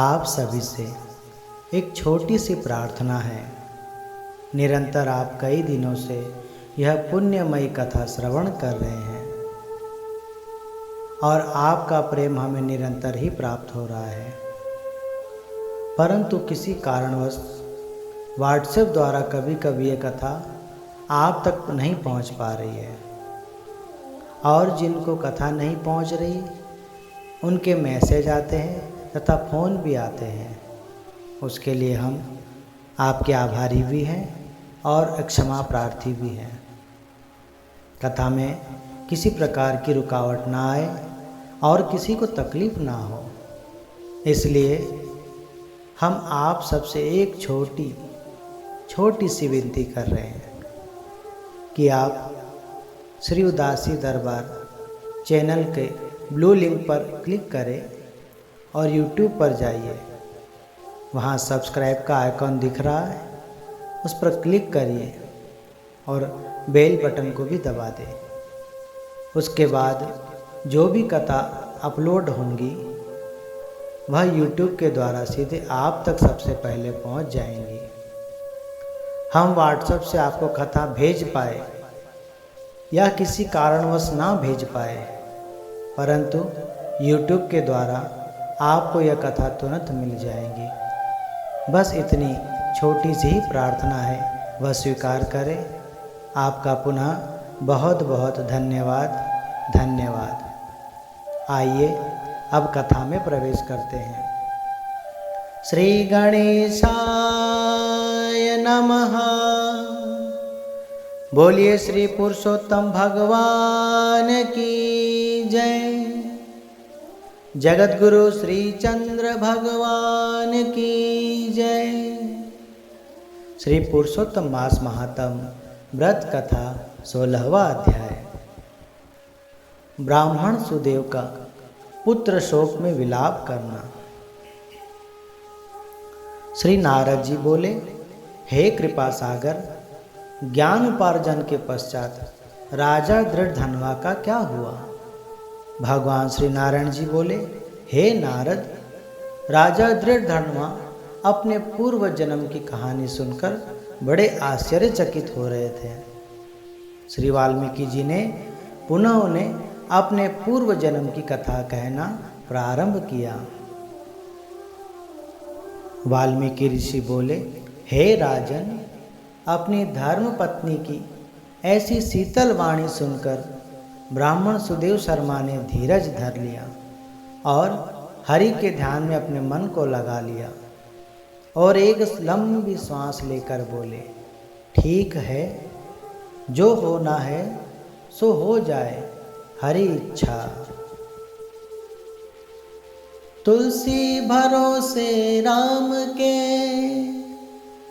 आप सभी से एक छोटी सी प्रार्थना है। निरंतर आप कई दिनों से यह पुण्यमयी कथा श्रवण कर रहे हैं और आपका प्रेम हमें निरंतर ही प्राप्त हो रहा है, परंतु किसी कारणवश व्हाट्सएप द्वारा कभी कभी ये कथा आप तक नहीं पहुंच पा रही है। और जिनको कथा नहीं पहुंच रही उनके मैसेज आते हैं तथा फ़ोन भी आते हैं। उसके लिए हम आपके आभारी भी हैं और क्षमा प्रार्थी भी हैं। कथा में किसी प्रकार की रुकावट ना आए और किसी को तकलीफ़ ना हो, इसलिए हम आप सबसे एक छोटी सी विनती कर रहे हैं कि आप श्री उदासी दरबार चैनल के ब्लू लिंक पर क्लिक करें और YouTube पर जाइए। वहाँ सब्सक्राइब का आइकॉन दिख रहा है, उस पर क्लिक करिए और बेल बटन को भी दबा दें। उसके बाद जो भी कथा अपलोड होंगी वह YouTube के द्वारा सीधे आप तक सबसे पहले पहुँच जाएंगी। हम व्हाट्सएप से आपको कथा भेज पाए या किसी कारणवश ना भेज पाए, परंतु YouTube के द्वारा आपको यह कथा तुरंत मिल जाएंगी। बस इतनी छोटी सी ही प्रार्थना है, वह स्वीकार करें। आपका पुनः बहुत बहुत धन्यवाद। आइए अब कथा में प्रवेश करते हैं। श्री गणेशाय नमः। बोलिए श्री पुरुषोत्तम भगवान की जय। जगत गुरु श्री चंद्र भगवान की जय। श्री पुरुषोत्तम मास महात्म व्रत कथा 16वां अध्याय। ब्राह्मण सुदेव का पुत्र शोक में विलाप करना। श्री नारद जी बोले, हे कृपा सागर, ज्ञान उपार्जन के पश्चात राजा दृढ़धनवा का क्या हुआ? भगवान श्री नारायण जी बोले, हे नारद, राजा दृढ़धनवा अपने पूर्व जन्म की कहानी सुनकर बड़े आश्चर्यचकित हो रहे थे। श्री वाल्मीकि जी ने पुनः उन्हें अपने पूर्व जन्म की कथा कहना प्रारंभ किया। वाल्मीकि ऋषि बोले, हे राजन, अपनी धर्म पत्नी की ऐसी शीतल वाणी सुनकर ब्राह्मण सुदेव शर्मा ने धीरज धर लिया और हरि के ध्यान में अपने मन को लगा लिया और एक लंबी सांस लेकर बोले, ठीक है, जो होना है सो हो जाए, हरि इच्छा। तुलसी भरोसे राम के,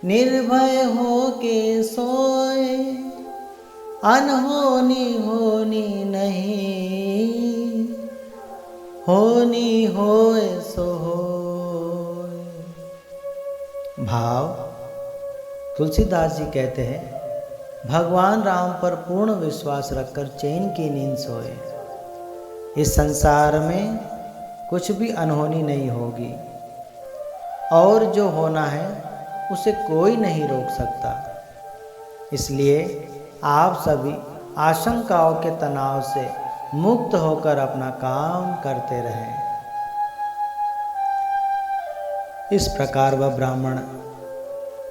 निर्भय हो के सोए, अनहोनी होनी नहीं, होनी होए सो होए। भाव। तुलसीदास जी कहते हैं, भगवान राम पर पूर्ण विश्वास रखकर चैन की नींद सोए। इस संसार में कुछ भी अनहोनी नहीं होगी और जो होना है उसे कोई नहीं रोक सकता। इसलिए आप सभी आशंकाओं के तनाव से मुक्त होकर अपना काम करते रहें। इस प्रकार वह ब्राह्मण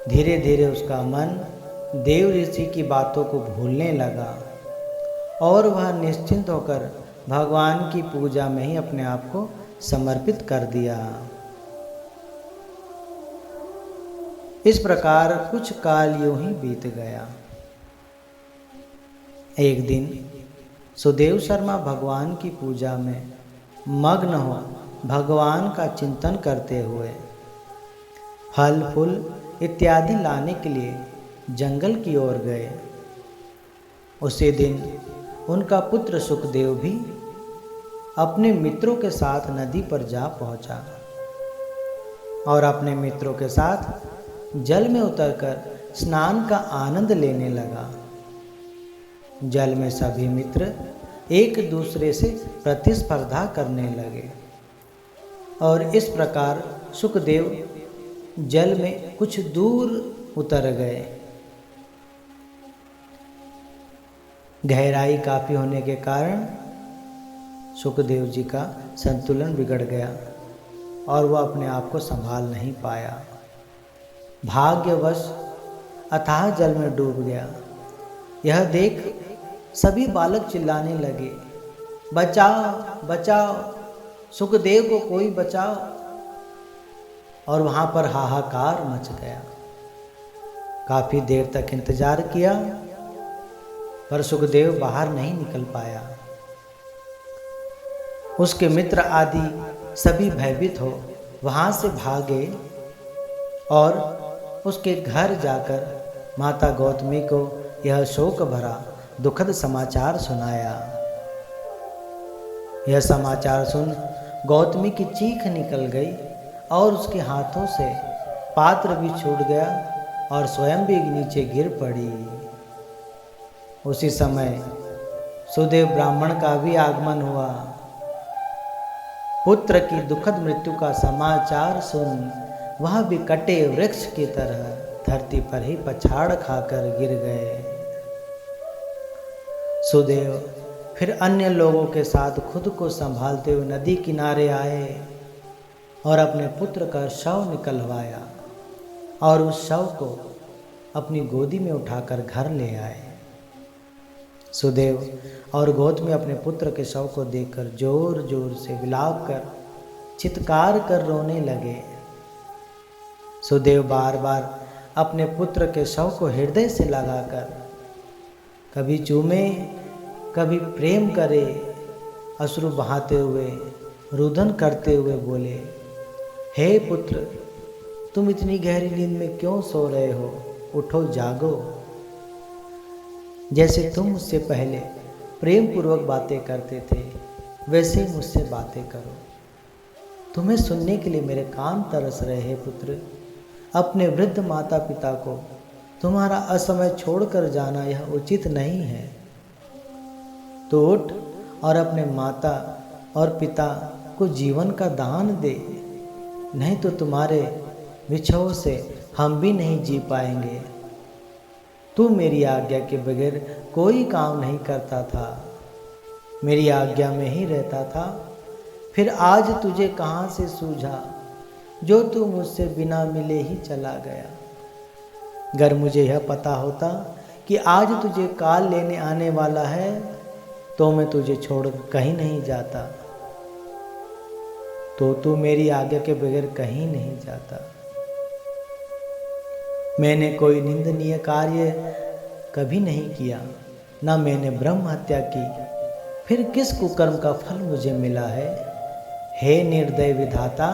धीरे धीरे उसका मन देव ऋषि की बातों को भूलने लगा और वह निश्चिंत होकर भगवान की पूजा में ही अपने आप को समर्पित कर दिया। इस प्रकार कुछ काल यूं ही बीत गया। एक दिन सुदेव शर्मा भगवान की पूजा में मग्न हो भगवान का चिंतन करते हुए फल फूल इत्यादि लाने के लिए जंगल की ओर गए। उसी दिन उनका पुत्र सुखदेव भी अपने मित्रों के साथ नदी पर जा पहुंचा और अपने मित्रों के साथ जल में उतरकर स्नान का आनंद लेने लगा। जल में सभी मित्र एक दूसरे से प्रतिस्पर्धा करने लगे और इस प्रकार सुखदेव जल में कुछ दूर उतर गए। गहराई काफ़ी होने के कारण सुखदेव जी का संतुलन बिगड़ गया और वह अपने आप को संभाल नहीं पाया। भाग्यवश अथाह जल में डूब गया। यह देख सभी बालक चिल्लाने लगे, बचाओ बचाओ, सुखदेव को कोई बचाओ। और वहाँ पर हाहाकार मच गया। काफ़ी देर तक इंतजार किया पर सुखदेव बाहर नहीं निकल पाया। उसके मित्र आदि सभी भयभीत हो वहाँ से भागे और उसके घर जाकर माता गौतमी को यह शोक भरा दुखद समाचार सुनाया। यह समाचार सुन गौतमी की चीख निकल गई और उसके हाथों से पात्र भी छूट गया और स्वयं भी नीचे गिर पड़ी। उसी समय सुदेव ब्राह्मण का भी आगमन हुआ। पुत्र की दुखद मृत्यु का समाचार सुन वह भी कटे वृक्ष की तरह धरती पर ही पछाड़ खाकर गिर गए। सुदेव फिर अन्य लोगों के साथ खुद को संभालते हुए नदी किनारे आए और अपने पुत्र का शव निकलवाया और उस शव को अपनी गोदी में उठाकर घर ले आए। सुदेव और गौतमी अपने पुत्र के शव को देखकर जोर जोर से विलाप कर चित्कार कर रोने लगे। सुदेव बार बार अपने पुत्र के शव को हृदय से लगाकर कभी चूमे कभी प्रेम करे, अश्रु बहाते हुए रुदन करते हुए बोले, हे पुत्र, तुम इतनी गहरी नींद में क्यों सो रहे हो? उठो, जागो। जैसे तुम मुझसे पहले प्रेम पूर्वक बातें करते थे वैसे ही मुझसे बातें करो। तुम्हें सुनने के लिए मेरे कान तरस रहे हैं पुत्र। अपने वृद्ध माता पिता को तुम्हारा असमय छोड़कर जाना यह उचित नहीं है। तो उठ और अपने माता और पिता को जीवन का दान दे, नहीं तो तुम्हारे विछोह से हम भी नहीं जी पाएंगे। तू मेरी आज्ञा के बगैर कोई काम नहीं करता था, मेरी आज्ञा में ही रहता था। फिर आज तुझे कहाँ से सूझा जो तू मुझसे बिना मिले ही चला गया? अगर मुझे यह पता होता कि आज तुझे काल लेने आने वाला है तो मैं तुझे छोड़ कहीं नहीं जाता। तो तू मेरी आज्ञा के बगैर कहीं नहीं जाता। मैंने कोई निंदनीय कार्य कभी नहीं किया, ना मैंने ब्रह्म हत्या की। फिर किस कुकर्म का फल मुझे मिला है? हे निर्दय विधाता,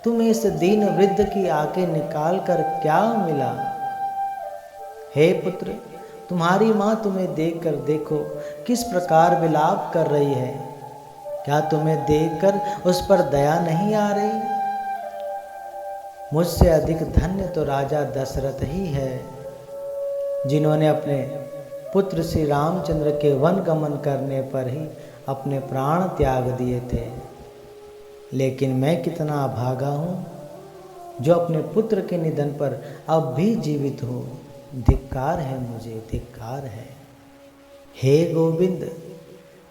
तुम्हें इस दीन वृद्ध की आंखें निकाल कर क्या मिला? हे पुत्र, तुम्हारी माँ तुम्हें देखकर देखो किस प्रकार विलाप कर रही है। क्या तुम्हें देखकर उस पर दया नहीं आ रही? मुझसे अधिक धन्य तो राजा दशरथ ही है, जिन्होंने अपने पुत्र श्री रामचंद्र के वन गमन करने पर ही अपने प्राण त्याग दिए थे। लेकिन मैं कितना अभागा हूँ जो अपने पुत्र के निधन पर अब भी जीवित हूँ। धिक्कार है मुझे, धिक्कार है। हे गोविंद,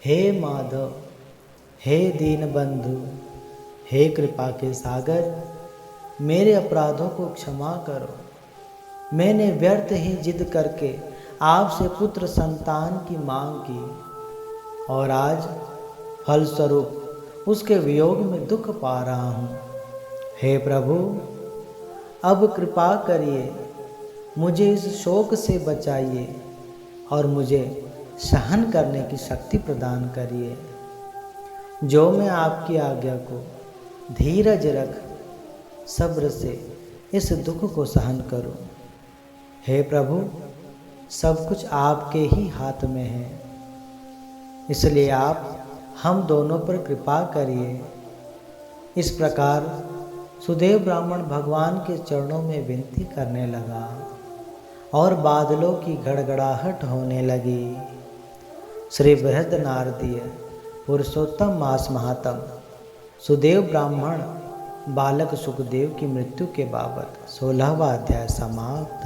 हे माधव, हे दीनबंधु, हे कृपा के सागर, मेरे अपराधों को क्षमा करो। मैंने व्यर्थ ही जिद करके आपसे पुत्र संतान की मांग की और आज फलस्वरूप उसके वियोग में दुख पा रहा हूँ। हे प्रभु, अब कृपा करिए, मुझे इस शोक से बचाइए और मुझे सहन करने की शक्ति प्रदान करिए, जो मैं आपकी आज्ञा को धीरज रख सब्र से इस दुख को सहन करूं। हे प्रभु, सब कुछ आपके ही हाथ में है, इसलिए आप हम दोनों पर कृपा करिए। इस प्रकार सुदेव ब्राह्मण भगवान के चरणों में विनती करने लगा और बादलों की गड़गड़ाहट होने लगी। श्री बृहद नारदीय पुरुषोत्तम मास महात्म सुदेव ब्राह्मण बालक सुखदेव की मृत्यु के बाबत 16वां अध्याय समाप्त।